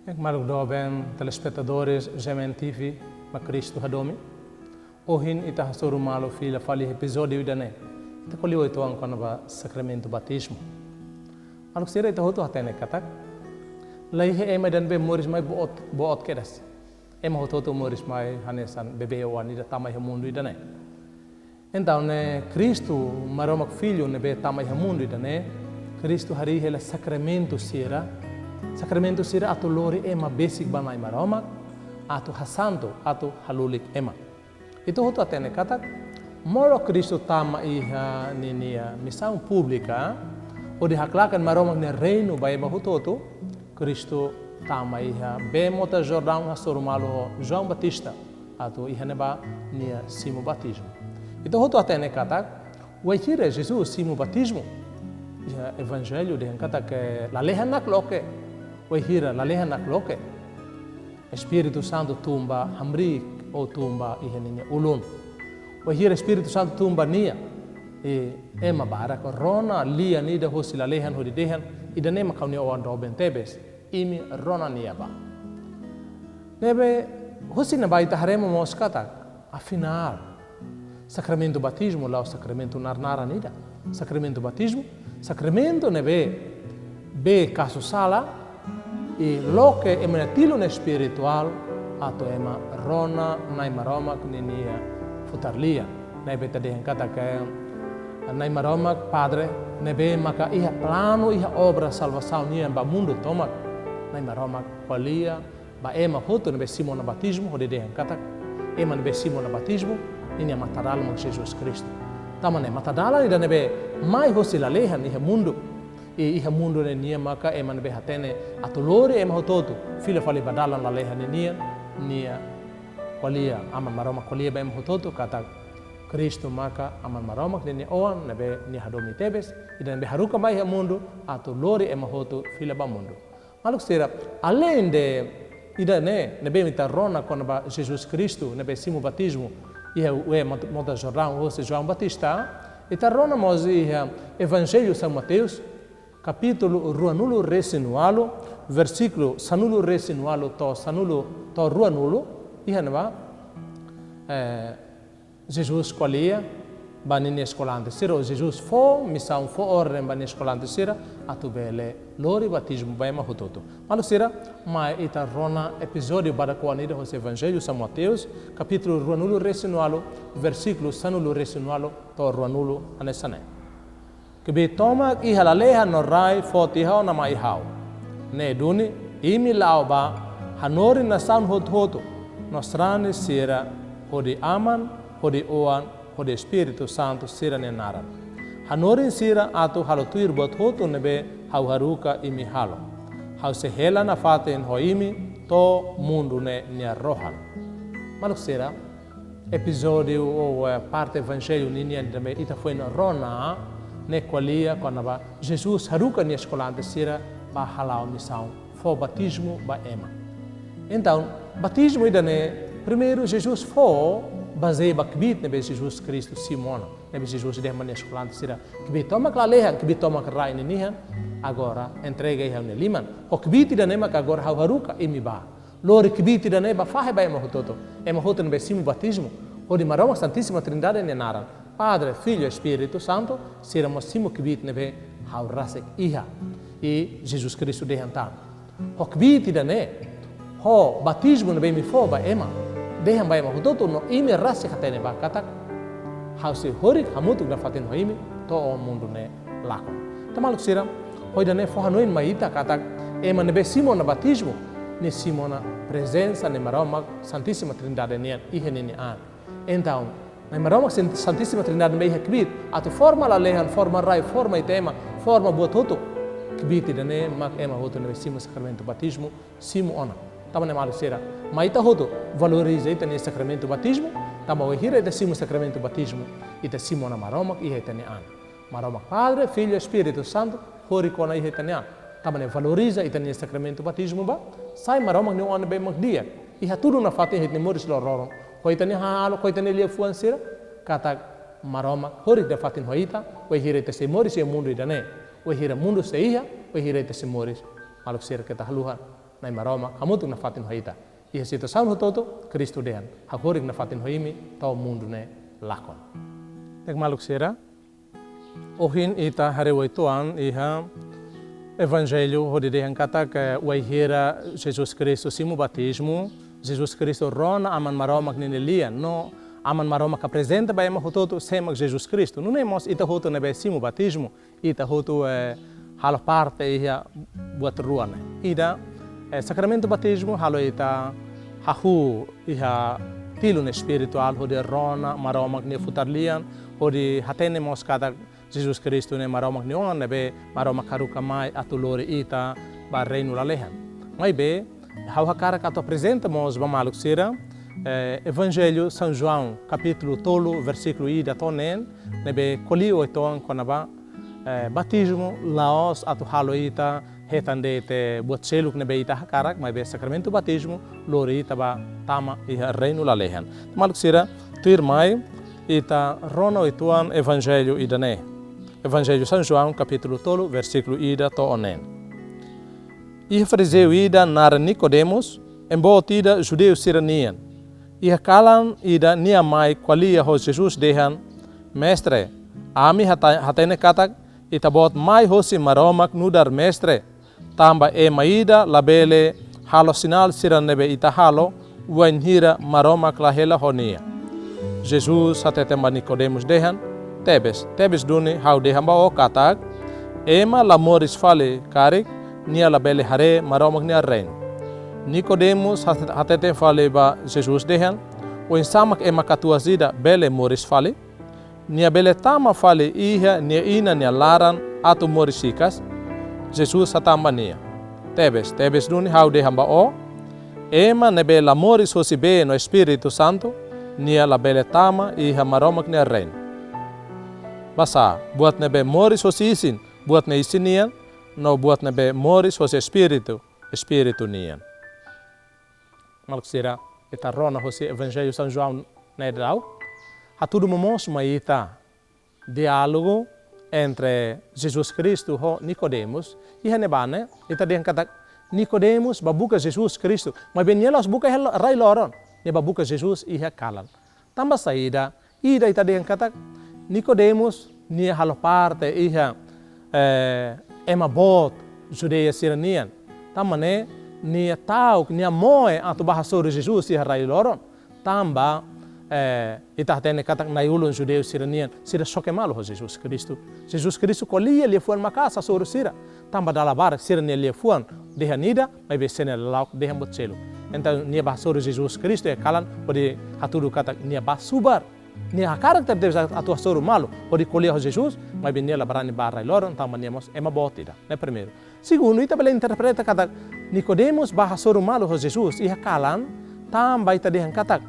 Ik mag doben telespectadores Gemen TV, ma Cristo hadomi. Ohin ita hasuru malo fila fali episódio idane. Ita koli oito ang kanaba sacramento batismo. Maluk sira ita hoto hatene katak. Laihe ema dan be moris mai boot kedas. Ema hoto moris mai hanesan bebe wan ida tamai hamundu idane. Então Cristo maromak filho nebe tamai hamundu idane. Cristo hari hela sacramento sira. Sacramento sira atu lori ema basic banai maromak, atu hasanto, atu halulik ema. Itu hoto atene katak, moro Cristo tama iha ninia missão pública, o de haklakan maromak ne reino ba ema hoto, Cristo tama iha bemota Jordão hasorumalo João Batista, atu iha neba nia simo batismo. Itu hoto atene katak, waitire Jesus simo batismo. Iha evangelho de katak la leha nak loke. Wahira lalehan nak loke. Espírito Santo tumba hamrik ou tumba iheninya ulun. Wahira Espírito Santo tumba nia. Ema barak rona lia nida hosi lalehan hodi dehan ida nema kauni oan roben tebes imi rona nia ba. Nebe hosi na baita haremo moskata afinal sacramento batismo lá o sacramento narnara nida. Sacramento batismo, sacramento nebe be caso sala e loke emanatilo na espiritual ato ema rona nai maromak ninia futarlia nebe tade kata ke nai maromak padre nebe maka iha plano iha obra salvação nia ba mundo tomak nai maromak palia ba ema hoto nebe simona batismo hode de kata ema nebe simona batismo ninia mataral mo Jesus Cristo tamane matadala ida nebe mai hosila leha iha mundo e iha mundo ne nia maka e man be hatene atolore e mahototo fila fali badalan la leha ne nia kwalia aman maroma kwalia be mahototo kata Cristo maka aman maroma ne oan ne be ni hadomi tebes ida be haruka mai mundo atolore e mahoto fila ba mundo maluk sera além de ida ne be mitarrona con ba Jesus Cristo ne be simo batismo iha e moda Jordão ou João Batista e tarrona mozi iha evangelho São Mateus capítulo ruanulo resinualo, versículo sanulo resinualo to ruanulo, ihanwa Jesus qualia banini escolante sira Jesus fo missão fo ordem banini escolante sira atubele lori batismo baima hutoto malu sira mai ita rona episódio para coanida os evangelho São Mateus capítulo ruanulo resinualo versículo sanulo resinualo to ruanulo anesane Kebe tomak iha laleha no rai foti hao na mai hao. Ne duni imi lao ba hanori na san hoto nostrane sira hodi aman hodi oan hodi Espírito Santo sira ne naran. Hanori sira atu halotuir bot hoto nebe hau haruka imi halo. Hau se hela na faten ho imi to mundo ne nia rohan. Maluk sira episódio ou parte evangelho ninia nebe ita foi na rona ne qualia quando ba Jesus haruka ni escolante sira ba halal missão fo batismo ba ema. Então, batismo idane primeiro Jesus fo baseia ba kbit nebe Jesus Cristo Simona nebe Jesus de man escolante sira kbit toma klaleha kbit toma rai nihan agora entrega ia ne liman o kbit idane ma agora haruka imi ba lori kbit idane ba fahe ba ema hoto nebe simo batismo o de maroma Santíssima Trindade ne naran Padre, Filho e Espírito Santo, seremos simo kibit nebe hau rasek iha e Jesus Cristo dehantan. Ho kibit idane, ho batismo nebe mi fo ba ema, dehan ba ema hutoto no imi rasek hatene ba katak, hau se horik hamutuk na fatin ho imi, to o mundo ne lako. Tamaluk sira, ho idane fo hanoin maita katak, ema nebe simo na batismo, ne simo na presença ne maromak Santíssima Trindade nian ihe nini an. Então, na maromak Santíssima Trindade mei hakbit atu forma la lehan forma rai forma itema forma bototo kbit idane mak ema hoto ne simo sacramento batismo simo ona tamane malu sera maita hoto valoriza itane sacramento batismo tama hira ita simo sacramento batismo ita simo na maromak ihe itane an maromak Padre Filho Espírito Santo hori kona ihe itane an tamane valoriza itane sacramento batismo ba sai maromak ne ona be mak dia iha tudo na fatih itne moris lo roron Koitani halo, koitani lia fuan sira, kata maroma, hori de fatin hoita, o hira te se moris e mundo idane, o hira mundo se iha, o hira te se moris, maluk sira kita haluhan, na maroma hamutu na fatin hoita. Ia situação no todo Cristo dehan. Hakorik na fatin hoimi tau mundo ne lakon. Tek maluk sira. Ohin ita harewaituan iha Evangelho hodi dehan kata ke waihira Jesus Cristo simu batismo. Jesus Cristo rona aman maromak ninelian no aman maromak apresenta ba ema hototo semak Jesus Cristo. Não é mos ita hoto nebe simu batismo ita hoto halo parte iha buat ruane. Ida sacramento batismo halo ita hahu iha tilun espiritual hodi rona maromak ne futarlian hodi hatene mos kata Jesus Cristo ne maromak ne on nebe maromak haruka mai atulore ita ba reino lalehan. Mai be hau hakara kato apresenta mos ba maluk sira Evangelho São João capítulo tolo versículo ida tonen nebe koli oiton konaba batismo laos atu halo ita hetande te buat seluk nebe ita hakarak mai be sacramento batismo lore ita ba tama iha reino lalehan. Maluk sira tuir mai ita rono ituan Evangelho idane. Evangelho São João capítulo tolo versículo ida to onen. Iha fariseu ida nara Nicodemos, embotida judeu siranian. Iha kalan ida nia mai qualia ho Jesus dehan, mestre, ami hatene katak itabot mai hosi maromak nudar mestre, tamba ida labele halo sinal siranebe ita halo, uanhira maromak lahela honia. Jesus hatetema Nicodemos dehan, tebes duni hau dehan bao katak, ema lamoris fale karik, nia labele hare maromak nia rein. Nicodemos hatete fale ba Jesus dehan, o insamak ema katuazida bele moris fale, nia bele tama fale iha nia ina nia laran atu morisikas, Jesus hatamba nia. Tebes duni hau dehan bao, ema nebe lamoris hosi be no Espírito Santo, nia labele tama iha maromak nia rein. Basa, buat nebe moris hosi isin, buat ne isinian, no buat nebe moris hosi espírito nian. Maluk sira ita rona hosi Evangelho São João na edrau. Hatudu momos maita diálogo entre Jesus Cristo e Nicodemos. E hanebane ita dihan katak Nicodemos babuka Jesus Cristo. Mas ben yelos buka rai loron. Ne babuka Jesus iha kalan. Tamba saida ida ita dihan katak Nicodemos nia halo parte iha ema bot judeia siranian. Tamane nia tau nia moe atu bahasoro Jesus iha rai loron. Tamba ita tene katak naiulun judeu siranian sira sokemalo ho Jesus Cristo. Jesus Cristo kolia lia fuan makasa soro sira. Tamba dalabar sirania lia fuan dehanida mai besene lauk dehan botselo. Então nia bahasoro Jesus Cristo e kalan pode haturu katak nia basubar. Nia karakter deves atu soro malo pode kolia ho Jesus mai benia labarani barra loron tamba nia mos ema botida. Ne primeiro. Segundo ita bela interpreta katak Nicodemos bahasoro malo ho Jesus iha kalan tamba ita dehan katak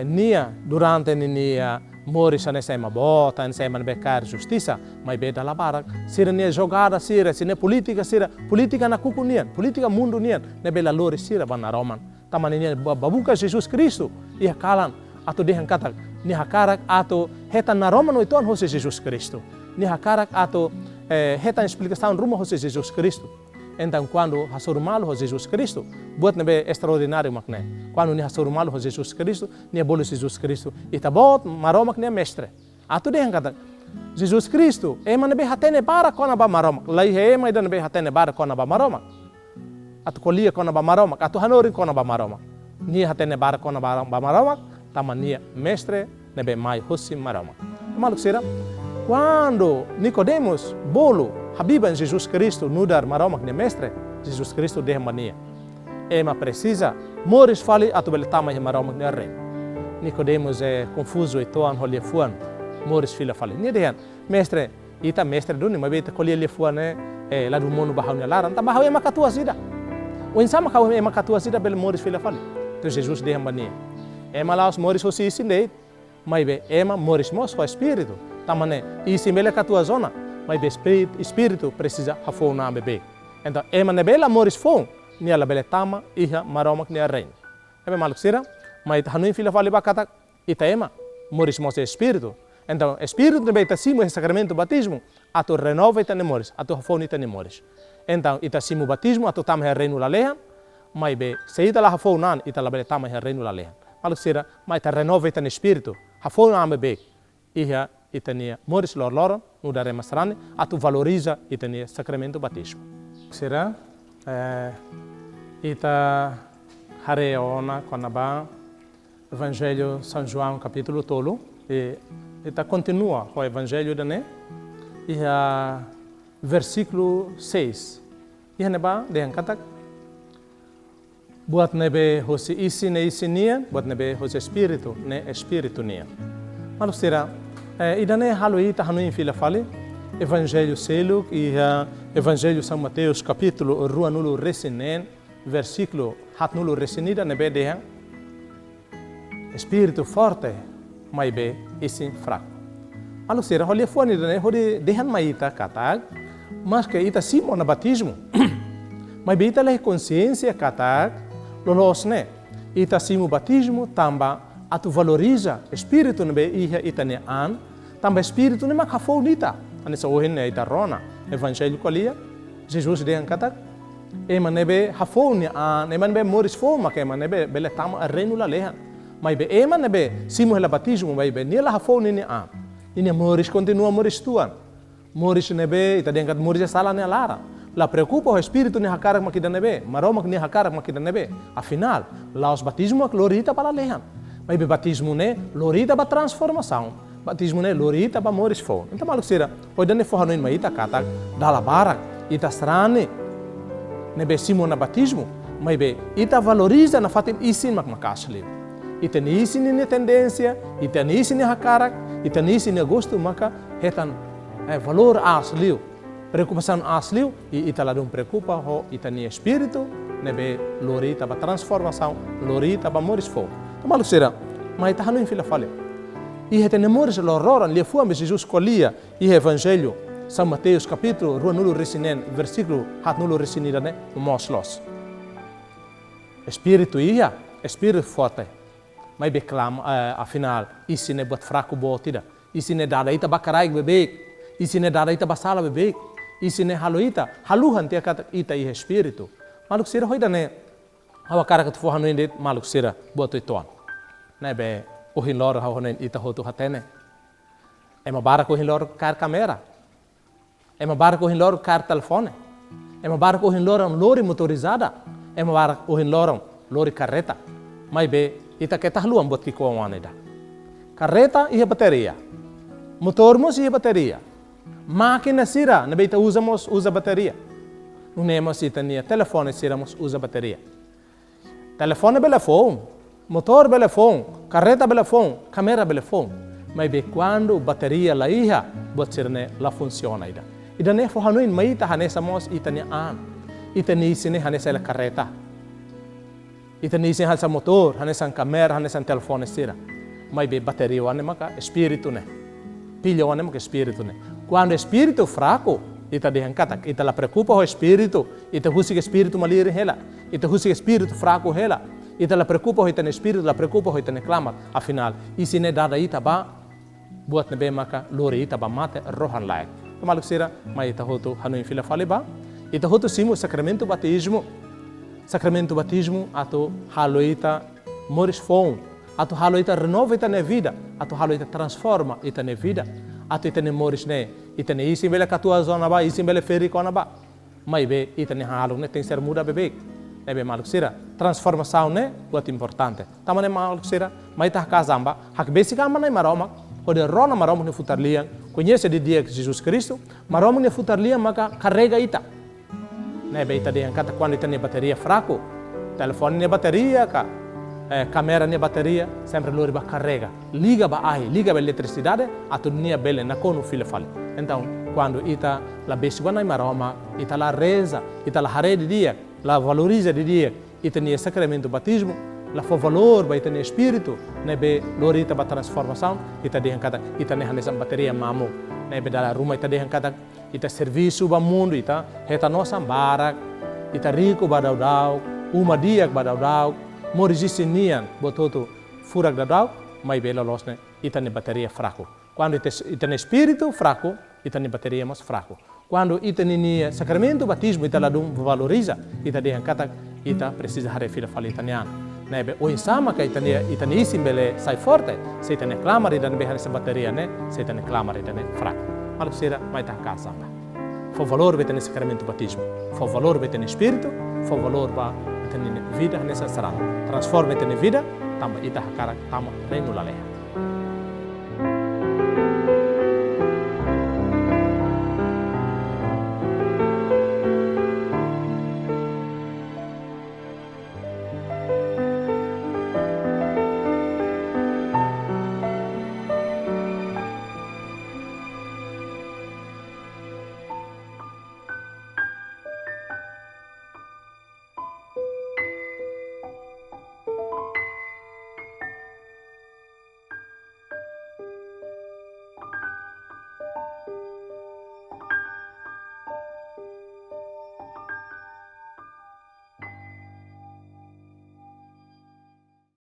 nia durante nia moris nessa ema bota nessa ema becar justiça mas beda la barak sira nia jogada sira sine politika na kukunian politika mundo nian ne bela lore sira bana roman tamani nia babuka Jesus Cristo ia kalan atau dehan katak nia karak atau hetan na roman no iton hose Jesus Cristo nia karak atau hetan explicação rumo hose Jesus Cristo. Então, quando hasurumalo ho Jesus Cristo, buat nebe extraordinário makne. Quando ni hasurumalo ho Jesus Cristo, ni bolo Jesus Cristo, itabot maromak ni mestre. Atu dehan kata Jesus Cristo, ema nebe hatene bara kona ba maromak. Lai ema ida nebe hatene bara kona ba maromak. Atu kolia kona ba maromak, atu hanorin kona ba maromak. Ni hatene bara kona ba maromak, tama ni mestre nebe mai hosi maromak. Maluk sira, quando Nicodemos bolo Habiban Jesus Cristo nudar maromak ne mestre, Jesus Cristo de mania. Ema precisa, moris fali atu bele tama maromak ne rei. Nicodemos confuso e toan holie fuan, moris fila fali. Ni dehan, mestre, ita mestre duni, mas beta kolia le fuan la do mono bahau ne laran, ta bahau ema katua sida. O insama kau ema katua sida bele moris fila fali. Tu Jesus de mania. Ema laos moris hosi isindeit, mas be ema moris mos ho espírito. Tamane, isimele katua zona. Mas o espírito precisa hafou na bebê. Então, ema nebela moris fon, nia la bele tama iha maromak nia rein. Ebe maluk sira, mas hanuin fila fali bakata ita ema moris mos espírito. Então, espírito nebe ita simu sacramento batismo, ato renova ita ne moris, ato hafou ita ne moris. Então, ita simu batismo ato tama reino la lehan, Mas bem, se ita lá hafou nan, ita lá bele tama ha reino lá lehan. Malu sira, mas ita renova ita no espírito. Hafou nan bebe, iha ita nia moris lor no dare masrani, atu valoriza ita nia sacramento batismo. Sira, ita hare ona quando Evangelho São João capítulo tolo e ita continua com o Evangelho dane e versículo 6. E neba dehan katak buat nebe hosi isi ne isi nia, buat nebe hosi espírito ne espírito nia. Malu sira, idane halu ita hanuin fila fali Evangelho Seluk e Evangelho São Mateus capítulo rua nulo resinen versículo hat nulo resinida nebe dehan espírito forte, mas be isin fraco. Malu sira, olha fone dane hori dehan maita katak, mas que ita simo na batismo. Mas be ita leh consciência katak lolos ne. Ita simo batismo tamba atu valoriza espírito nebe iha ita ne an, tamba espírito ne makafou nita. Anessa ohin ne ita rona evangelho kolia. Jesus dehan katak ema nebe hafou ne an, ema nebe moris fou mak ema nebe bele tama reino la lehan. Mas be ema nebe simo hela batismo mas be nila hafou ne an. Ini moris continua moris tuan. Moris nebe ita dehan kat moris sala ne lara. La preocupa o espírito ne hakarak makida nebe, maromak ne hakarak makida nebe. Afinal, lá os batismo glorita para lehan. Mas be batismo ne glorita para transformação. Batismo ne glorita para moris fou. Então malu sira, hoje ne forra no maita katak dala barak ita strane nebe simo na batismo, mas be ita valoriza na fatim isin mak makasli. Ita ni isin ne tendência, ita ni isin ne hakarak, ita ni isin ne gosto maka hetan valor asliu. Preocupação asliu e ita lá não preocupa ho ita ni espírito nebe glorita para transformação, glorita para moris fou. Então malu sira, mas ita hanuin fila fale. E hete nemoris lororan lia fuam Jesus colia e Evangelho São Mateus capítulo rua nulo resinen versículo hat nulo resinida ne moslos. Espírito ia, espírito forte. Mas beclama afinal isi ne buat fraco botida. Isi ne dada ita bakarai bebek. Isi ne dada ita basala bebek. Isi ne haluita, haluhan tia kata ita i espírito. Maluk sira hoida ne hawa cara que tu forra no indet maluk sira boto itoan. Ne be ohin lor hawa ne ita hotu hatene. Ema bara ko ohin lor kar kamera. Ema bara ko ohin lor kar telefone. Ema bara ko ohin lor lori motorizada. Ema bara ohin lor lori carreta. Mai be ita ke tahluan bot ki ko waneda. Carreta ia bateria. Motor mos ia bateria. Máquina sira, na beita usa bateria. Não nemos itania, telefone sira usa bateria. Telefone belefone, motor belefone, carreta belefone, câmera belefone. Mas be quando bateria la iha, bot sirne la funciona ida. Ida ne fo hanuin maita hanesa mos itania an. Itani sine hanesa la carreta. Itani sine hanesa motor, hanesa câmera, hanesa telefone sira. Mas be bateria wane maka espírito ne. Pilha wane maka espírito ne. Quando o espírito fraco, ita dehan katak, ita la preocupa o espírito, ita husik espírito malir hela, ita husik espírito fraco hela, ita la preocupa o ita espírito, la preocupa o ita clama, afinal, isi ne dada ita ba, buat nebe maka lori ita ba mate rohan laik. Maluk sira, ma ita hotu hanuin fila fale ba, ita hotu simu sacramento batismo ato halo ita moris fon, ato halo ita renova ita ne vida, ato halo ita transforma ita ne vida. Ato itane moris ne, itane isi bele katua zona ba, isi bele feri kona ba. Mai be itane halung ne tem ser muda bebek. Nebe maluk sira, transformação ne buat importante. Tamane maluk sira, mai tah kazamba, hak basic amana maromak, ode rona maromak ne futarlian, conhece de dia Jesus Cristo, maromak ne futarlian maka carrega ita. Nebe ita de kata quando itane bateria fraco, telefone ne bateria ka, câmera ne bateria, sempre lori ba carrega. Liga ba ai, liga ba eletricidade, atu nia bele na kono file fale. Então, quando ita la besiwana maroma, ita la reza, ita la hare de dia, la valoriza de dia, ita nia sacramento batismo, la fo valor ba ita ne espírito, ne be lori ita ba transformação, ita de kata ita ne hanesa bateria mamu, ne be dala ruma ita de kata ita serviço ba mundo ita, heta nossa barak, ita rico ba daudau, uma dia ba daudau, morigisi nian bototo furak dadau, mai bela losne itane bateria fraco. Quando itane espírito fraco, itane bateria mas fraco. Quando itane ni sacramento batismo ita ladum valoriza, ita dehan kata ita precisa hare fila fali itaniana. Nebe oi sama ka itani isim bele sai forte, se itani clamare dan behar essa bateria ne, se itani clamare dan fraco. Malu sera mai ta casa samba. Fo valor vete nesse sacramento do batismo, fo valor vete no espírito, fo valor va vete na vida nessa sarang. Transforma vete na vida, tamba ita hakara tama reino laleha.